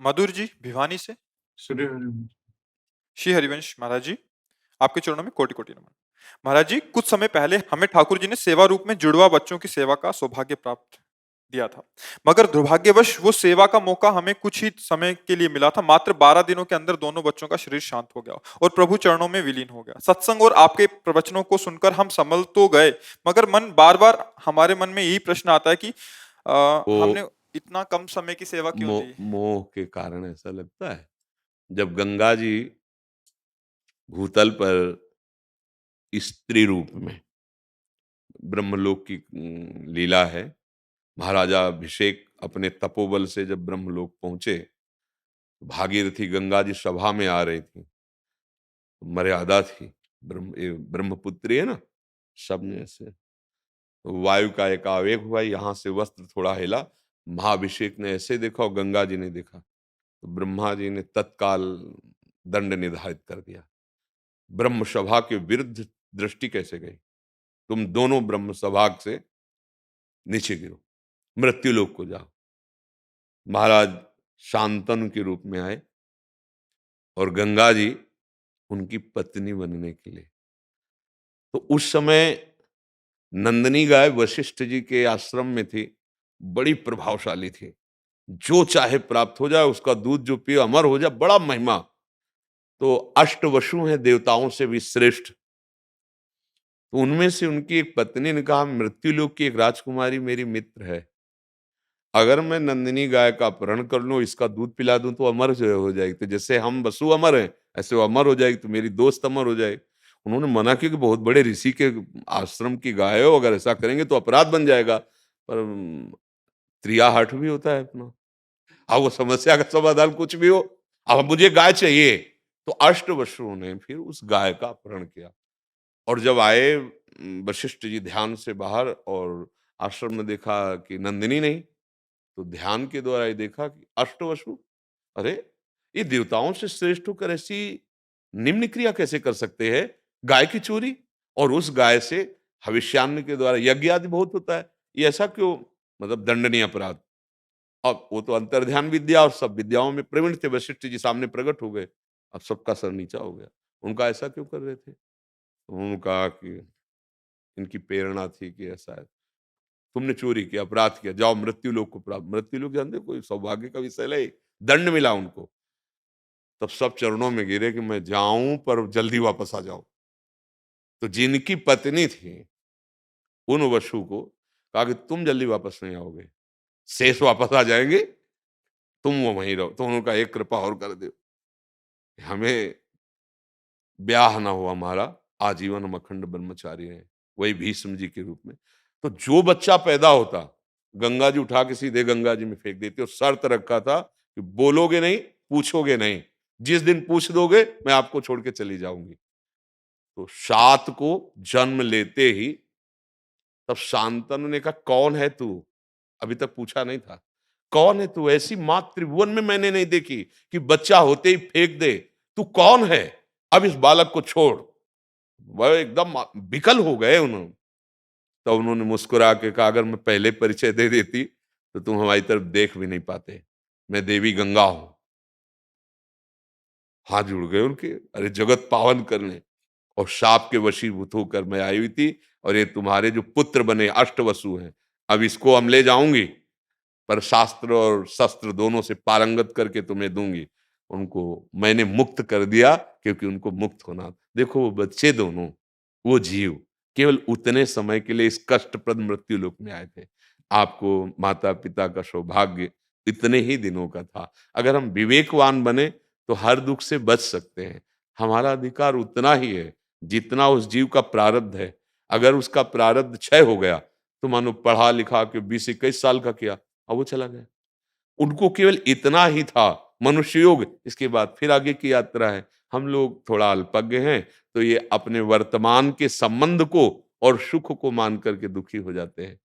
मधुर जी भिवानी से। सूर्य श्री हरिवंश महाराज जी, आपके चरणों में कोटि कोटि नमन। महाराज जी, कुछ समय पहले हमें ठाकुर जी ने सेवा रूप में जुड़वा बच्चों की सेवा का सौभाग्य प्राप्त दिया था, मगर दुर्भाग्यवश वो सेवा का मौका हमें कुछ ही समय के लिए मिला था। मात्र 12 दिनों के अंदर दोनों बच्चों का शरीर शांत हो गया और प्रभु चरणों में विलीन हो गया। सत्संग और आपके प्रवचनों को सुनकर हम संभल तो गए, मगर मन बार बार हमारे मन में यही प्रश्न आता है कि वो हमने इतना कम समय की सेवा क्यों दी। मोह के कारण ऐसा लगता है। जब गंगा जी भूतल पर स्त्री रूप में ब्रह्मलोक की लीला है। महाराजा अभिषेक अपने तपोबल से जब ब्रह्मलोक पहुंचे, भागीरथी गंगा जी सभा में आ रही थी, मर्यादा थी। ब्रह्मपुत्री है ना, सबने ऐसे वायु का एक आवेग हुआ, यहाँ से वस्त्र थोड़ा हिला, महाभिषेक ने ऐसे देखा और गंगा जी ने देखा, तो ब्रह्मा जी ने तत्काल दंड निर्धारित कर दिया। ब्रह्म सभा के विरुद्ध दृष्टि कैसे गई? तुम दोनों ब्रह्म सभा से नीचे गिरो, मृत्यु लोक को जाओ। महाराज शांतनु के रूप में आए और गंगा जी उनकी पत्नी बनने के लिए। तो उस समय नंदिनी गाय वशिष्ठ जी के आश्रम में थी, बड़ी प्रभावशाली थी। जो चाहे प्राप्त हो जाए, उसका दूध जो पिए अमर हो जाए, बड़ा महिमा। तो अष्टवसु हैं देवताओं से भी श्रेष्ठ। तो उनमें से उनकी एक पत्नी ने कहा, मृत्युलोक की एक राजकुमारी मेरी मित्र है, अगर मैं नंदिनी गाय का अपहरण कर लूं, इसका दूध पिला दूं तो अमर जो हो जाएगी। तो जैसे हम वसु अमर हैं, ऐसे वो अमर हो जाएगी, तो मेरी दोस्त अमर हो जाएगी। उन्होंने मना किया कि बहुत बड़े ऋषि के आश्रम की गाय हो, अगर ऐसा करेंगे तो अपराध बन जाएगा। पर त्रिया हठ भी होता है अपना। अब वो समस्या का समाधान कुछ भी हो, अब मुझे गाय चाहिए। तो अष्टवसुओं ने फिर उस गाय का अपहरण किया। और जब आए वशिष्ठ जी ध्यान से बाहर और आश्रम में देखा कि नंदिनी नहीं, तो ध्यान के द्वारा ये देखा कि अष्टवसु, अरे ये देवताओं से श्रेष्ठ होकर ऐसी निम्न क्रिया कैसे कर सकते हैं? गाय की चोरी, और उस गाय से भविष्यान्न के द्वारा यज्ञ आदि बहुत होता है, ये ऐसा क्यों? मतलब दंडनीय अपराध। अब वो तो अंतर्ध्यान विद्या और सब विद्याओं में प्रवीण थे, वशिष्ठ जी सामने प्रकट हो गए। अब सबका सर नीचा हो गया, उनका ऐसा क्यों कर रहे थे? तो उन्होंने कहा कि इनकी प्रेरणा थी कि ऐसा है, तुमने चोरी किया, अपराध किया, जाओ मृत्यु लोक को प्राप्त। मृत्यु लोक जानते हो, कोई सौभाग्य का विषय नहीं, दंड मिला उनको। तब सब चरणों में गिरे कि मैं जाऊं पर जल्दी वापस आ जाऊं। तो जिनकी पत्नी थी, उन वसु को कहा कि तुम जल्दी वापस नहीं आओगे, शेष वापस आ जाएंगे, तुम वो वहीं रहो। तो उन्होंने कहा एक कृपा और कर दो, हमें ब्याह ना हो हमारा, आजीवन हम अखंड ब्रह्मचारी रहे, वही भीष्म जी के रूप में। तो जो बच्चा पैदा होता, गंगा जी उठा के सीधे गंगा जी में फेंक देती, और शर्त रखा था कि बोलोगे नहीं, पूछोगे नहीं, जिस दिन पूछ दोगे मैं आपको छोड़ के चली जाऊंगी। तो सात को जन्म लेते ही तब शांतनु ने कहा, कौन है तू? अभी तक पूछा नहीं था, कौन है तू? ऐसी मां त्रिभुवन में मैंने नहीं देखी कि बच्चा होते ही फेंक दे। तू कौन है? अब इस बालक को छोड़। वह एकदम विकल हो गए उन्होंने। तो उन्होंने मुस्कुरा के कहा, अगर मैं पहले परिचय दे देती तो तुम हमारी तरफ देख भी नहीं पाते। मैं देवी गंगा हूं। हाथ जुड़ गए उनके, अरे जगत पावन करने, और शाप के वशीभूत होकर मैं आई हुई थी, और ये तुम्हारे जो पुत्र बने अष्टवसु हैं, अब इसको हम ले जाऊंगी, पर शास्त्र और शस्त्र दोनों से पारंगत करके तुम्हें दूंगी। उनको मैंने मुक्त कर दिया, क्योंकि उनको मुक्त होना। देखो वो बच्चे दोनों, वो जीव केवल उतने समय के लिए इस कष्टप्रद मृत्यु लोक में आए थे। आपको माता पिता का सौभाग्य इतने ही दिनों का था। अगर हम विवेकवान बने तो हर दुख से बच सकते हैं। हमारा अधिकार उतना ही है जितना उस जीव का प्रारब्ध है। अगर उसका प्रारब्ध क्षय हो गया, तो मानो पढ़ा लिखा के 20-21 साल का किया, और वो चला गया। उनको केवल इतना ही था, मनुष्य योग, इसके बाद फिर आगे की यात्रा है। हम लोग थोड़ा अल्पज्ञ हैं, तो ये अपने वर्तमान के संबंध को और सुख को मान करके दुखी हो जाते हैं।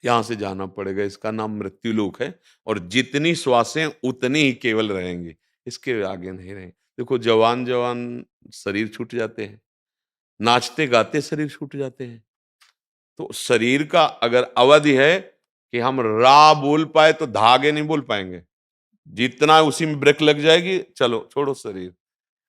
यहां से जाना पड़ेगा, इसका नाम मृत्यु लोक है, और जितनी श्वासें उतनी ही केवल रहेंगी, इसके आगे नहीं रहेंगे। देखो जवान जवान शरीर छूट जाते हैं, नाचते गाते शरीर छूट जाते हैं। तो शरीर का अगर अवधि है कि हम रा बोल पाए तो धागे नहीं बोल पाएंगे। जितना उसी में ब्रेक लग जाएगी, चलो छोड़ो शरीर।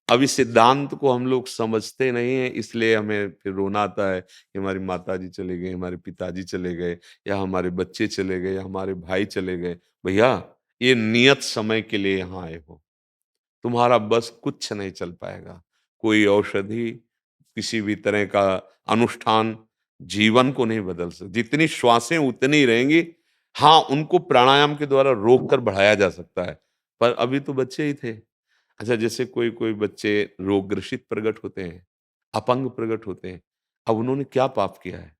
अब इस सिद्धांत को हम लोग समझते नहीं है, इसलिए हमें फिर रोना आता है कि हमारी माताजी चले गए, हमारे पिताजी चले गए, या हमारे बच्चे चले गए, या हमारे भाई चले गए। भैया, ये नियत समय के लिए यहाँ आए हो, तुम्हारा बस कुछ नहीं चल पाएगा। कोई औषधि, किसी भी तरह का अनुष्ठान जीवन को नहीं बदल सकता। जितनी श्वासें उतनी ही रहेंगी। हाँ, उनको प्राणायाम के द्वारा रोक कर बढ़ाया जा सकता है, पर अभी तो बच्चे ही थे। अच्छा, जैसे कोई-कोई बच्चे रोगग्रसित प्रकट होते हैं, अपंग प्रकट होते हैं। अब उन्होंने क्या पाप किया है?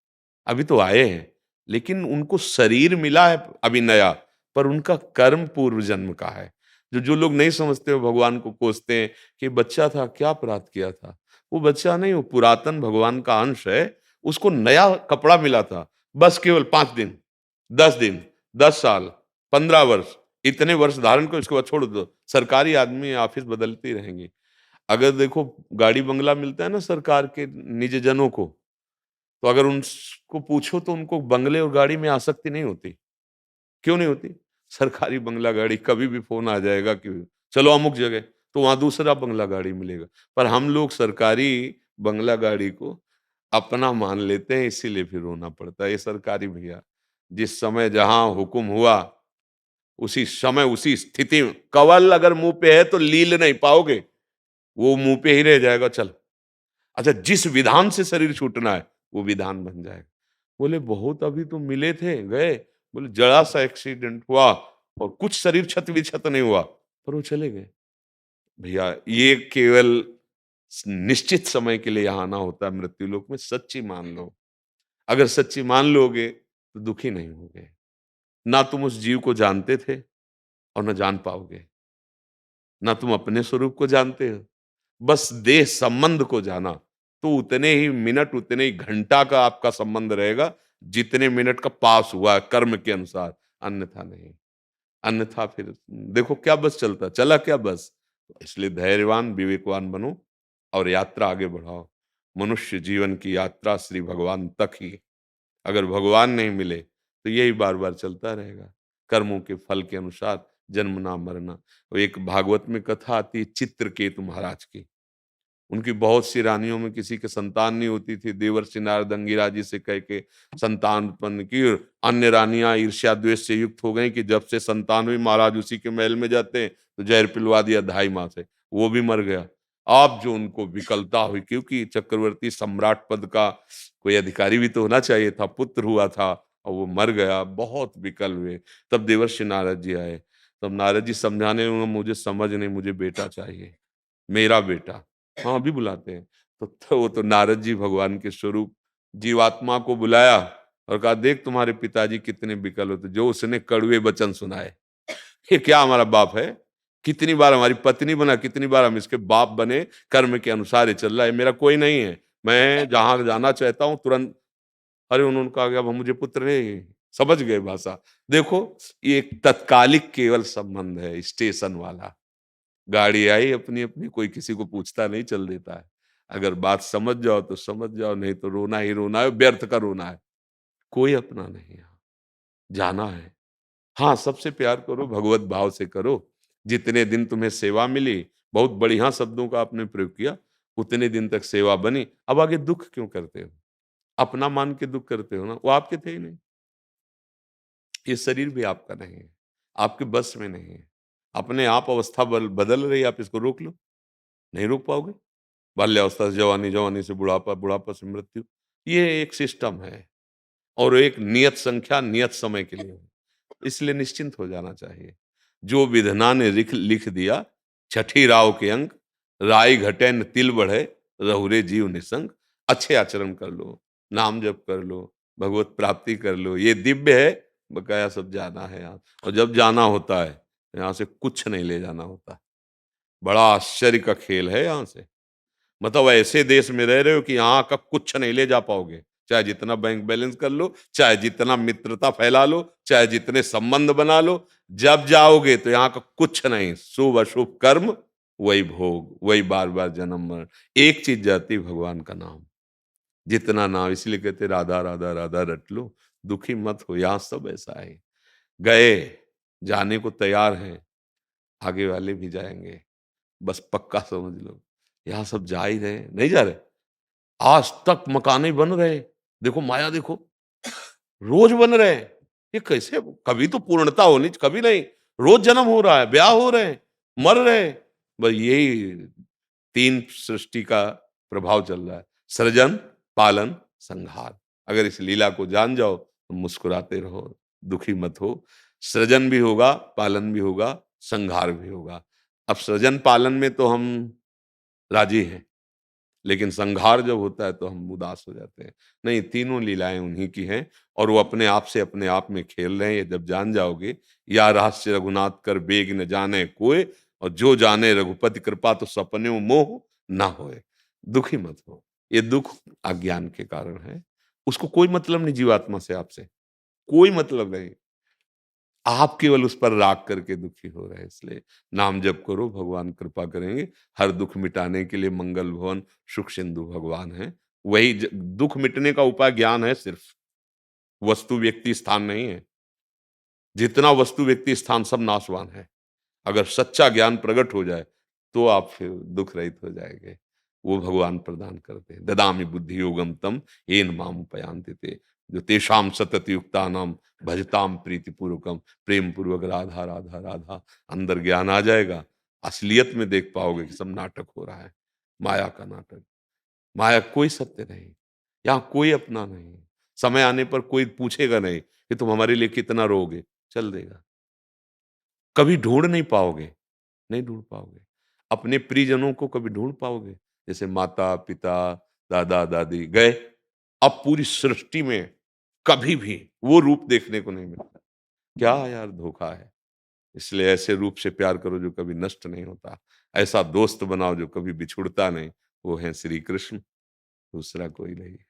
अभी तो आए हैं, लेकिन उनको शरीर मिला है अभी नया, पर उनका कर्म पूर्व जन्म का है। जो जो लोग नहीं समझते हो, भगवान को कोसते हैं कि बच्चा था, क्या अपराध किया था? वो बच्चा नहीं, वो पुरातन भगवान का अंश है। उसको नया कपड़ा मिला था, बस केवल 5 दिन, 10 साल, 15 वर्ष, इतने वर्ष धारण करो, इसके बाद छोड़ दो। सरकारी आदमी, ऑफिस बदलती रहेंगी। अगर देखो, गाड़ी बंगला मिलता है ना सरकार के निजजनों को, तो अगर उनको पूछो तो उनको बंगले और गाड़ी में आसक्ति नहीं होती। क्यों नहीं होती? सरकारी बंगला गाड़ी, कभी भी फ़ोन आ जाएगा कि चलो अमुक जगह, तो वहाँ दूसरा बंगला गाड़ी मिलेगा। पर हम लोग सरकारी बंगला गाड़ी को अपना मान लेते हैं, इसीलिए फिर रोना पड़ता है। ये सरकारी भैया, जिस समय जहाँ हुक्म हुआ, उसी समय उसी स्थिति में, कवल अगर मुँह पे है तो लील नहीं पाओगे, वो मुँह पे ही रह जाएगा, चल। अच्छा, जिस विधान से शरीर छूटना है, वो विधान बन जाएगा। बोले बहुत अभी तो मिले थे, गए। बोले जरा सा एक्सीडेंट हुआ और कुछ शरीर क्षत-विक्षत नहीं हुआ, पर वो चले गए। भैया, ये केवल निश्चित समय के लिए यहाँ आना होता है मृत्यु लोक में, सच्ची मान लो। अगर सच्ची मान लोगे, तो दुखी नहीं होगे। ना तुम उस जीव को जानते थे और ना जान पाओगे। ना तुम अपने स्वरूप को जानते हो। बस देह संबंध को जाना, तो उतने ही मिनट, उतने ही घंटा का आपका संबंध रहेगा, जितने मिनट का पास हुआ है कर्म के अनुसार, अन्यथा नहीं। अन्यथा फिर देखो क्या बस चलता, चला क्या बस? इसलिए धैर्यवान, विवेकवान बनो और यात्रा आगे बढ़ाओ। मनुष्य जीवन की यात्रा श्री भगवान तक ही। अगर भगवान नहीं मिले, तो यही बार-बार चलता रहेगा। कर्मों के फल के अनुसार जन्मना मरना। और एक भागवत में कथा आती है चित्रकेतु महाराज की। उनकी बहुत सी रानियों में किसी के संतान नहीं होती थी। देवर्षि नारद अंगिरा जी से कह के संतान उत्पन्न की, और अन्य रानियां ईर्ष्या द्वेष से युक्त हो गई कि जब से संतान हुई महाराज उसी के महल में जाते हैं, तो जहर पिलवा दिया 2.5 माह से, वो भी मर गया। अब जो उनको विकलता हुई, क्योंकि चक्रवर्ती सम्राट पद का कोई अधिकारी भी तो होना चाहिए था, पुत्र हुआ था और वो मर गया, बहुत विकल हुए। तब देवर्षि नारद जी आए। तब नारद जी समझाने लगे, मुझे समझ नहीं, मुझे बेटा चाहिए, मेरा बेटा। हाँ, अभी बुलाते हैं। तो वो तो नारद जी भगवान के स्वरूप, जीवात्मा को बुलाया और कहा, देख तुम्हारे पिताजी कितने विकल होते, जो उसने कड़वे वचन सुनाए। ये क्या हमारा बाप है? कितनी बार हमारी पत्नी बना, कितनी बार हम इसके बाप बने, कर्म के अनुसार ही चल रहा है, मेरा कोई नहीं है। मैं जहाँ जाना चाहता हूँ तुरंत, अरे उन्होंने कहा कि अब मुझे पुत्र नहीं, समझ गए भाषा। देखो, ये एक तत्कालिक केवल संबंध है, स्टेशन वाला। गाड़ी आई अपनी-अपनी, कोई किसी को पूछता नहीं, चल देता है। अगर बात समझ जाओ तो समझ जाओ, नहीं तो रोना ही रोना है, व्यर्थ का रोना है। कोई अपना नहीं है यहाँ, जाना है। हाँ, सबसे प्यार करो, भगवत भाव से करो। जितने दिन तुम्हें सेवा मिली, बहुत बढ़िया शब्दों का आपने प्रयोग किया, उतने दिन तक सेवा बनी। अब आगे दुःख क्यों करते हो? अपना मान के दुःख करते हो ना, वो आपके थे ही नहीं। ये शरीर भी आपका नहीं है, आपके बस में नहीं है। अपने आप अवस्था बदल रही है, आप इसको रोक लो, नहीं रोक पाओगे। बाल्यावस्था से जवानी, जवानी से बुढ़ापा, बुढ़ापा से मृत्यु। ये एक सिस्टम है और एक नियत संख्या, नियत समय के लिए है। इसलिए निश्चिंत हो जाना चाहिए। जो विधना ने लिख दिया, छठी राव के अंक, राई घटे न तिल बढ़े, रहुरे जीव निसंग। अच्छे आचरण कर लो, नाम जप कर लो, भगवत प्राप्ति कर लो, ये दिव्य है, बकाया सब जाना है यहाँ। और जब जाना होता है, तो यहाँ से कुछ नहीं ले जाना होता। बड़ा आश्चर्य का खेल है यहाँ से। मतलब ऐसे देश में रह रहे हो कि यहाँ का कुछ नहीं ले जा पाओगे। चाहे जितना बैंक बैलेंस कर लो, चाहे जितना मित्रता फैला लो, चाहे जितने संबंध बना लो, जब जाओगे तो यहाँ का कुछ नहीं। शुभ अशुभ कर्म, वही भोग, वही बार-बार जन्म मरण। एक चीज जाती, भगवान का नाम। जितना नाम, इसलिए कहते राधा राधा राधा रट लो, दुखी मत हो। यहाँ सब ऐसा है। गए, जाने को तैयार हैं, आगे वाले भी जाएंगे, बस पक्का समझ लो। यहाँ सब जा ही रहे हैं, नहीं जा रहे? आज तक मकाने बन रहे, देखो माया देखो, रोज बन रहे हैं। ये कैसे? कभी तो पूर्णता होनी, कभी नहीं, रोज जन्म हो रहा है, ब्याह हो रहे हैं, मर रहे हैं। बस यही 3 सृष्टि का प्रभाव चल रहा है, सृजन, पालन, संहार। अगर इस लीला को जान जाओ तो मुस्कुराते रहो, दुखी मत हो। सृजन भी होगा, पालन भी होगा, संहार भी होगा। अब सृजन पालन में तो हम राजी हैं, लेकिन संहार जब होता है तो हम उदास हो जाते हैं। नहीं, तीनों लीलाएँ उन्हीं की हैं और वो अपने आप से अपने आप में खेल रहे हैं। ये जब जान जाओगे, या रहस्य रघुनाथ कर बेग न जाने कोय, और जो जाने रघुपति कृपा तो सपने मोह ना होए। दुखी मत हो, ये दुःख अज्ञान के कारण है। उसको कोई मतलब नहीं जीवात्मा से, आपसे कोई मतलब नहीं। आप केवल उस पर राग करके दुखी हो रहे हैं, इसलिए नाम जप करो, भगवान कृपा करेंगे। हर दुख मिटाने के लिए मंगल भवन सुख सिंधु भगवान है। वही दुख मिटने का उपाय ज्ञान है सिर्फ, वस्तु व्यक्ति स्थान नहीं है। जितना वस्तु व्यक्ति स्थान सब नाशवान है। अगर सच्चा ज्ञान प्रकट हो जाए तो आप फिर दुख रहित हो जाएंगे। वो भगवान प्रदान करते हैं। ददामि बुद्धि योगम तम येन माम उपयान्ति ते, जो तेषाम सतत युक्तानाम भजताम प्रीति पूर्वकम, प्रेम पूर्वक राधा राधा राधा। अंदर ज्ञान आ जाएगा, असलियत में देख पाओगे कि सब नाटक हो रहा है, माया का नाटक। माया कोई सत्य नहीं, यहाँ कोई अपना नहीं। समय आने पर कोई पूछेगा नहीं कि तुम हमारे लिए कितना रोगे, चल देगा। कभी ढूंढ नहीं पाओगे, नहीं ढूंढ पाओगे। अपने प्रियजनों को कभी ढूंढ पाओगे? जैसे माता पिता, दादा दादी गए, अब पूरी सृष्टि में कभी भी वो रूप देखने को नहीं मिलता। क्या यार धोखा है। इसलिए ऐसे रूप से प्यार करो जो कभी नष्ट नहीं होता, ऐसा दोस्त बनाओ जो कभी बिछुड़ता नहीं। वो है श्री कृष्ण, दूसरा कोई नहीं।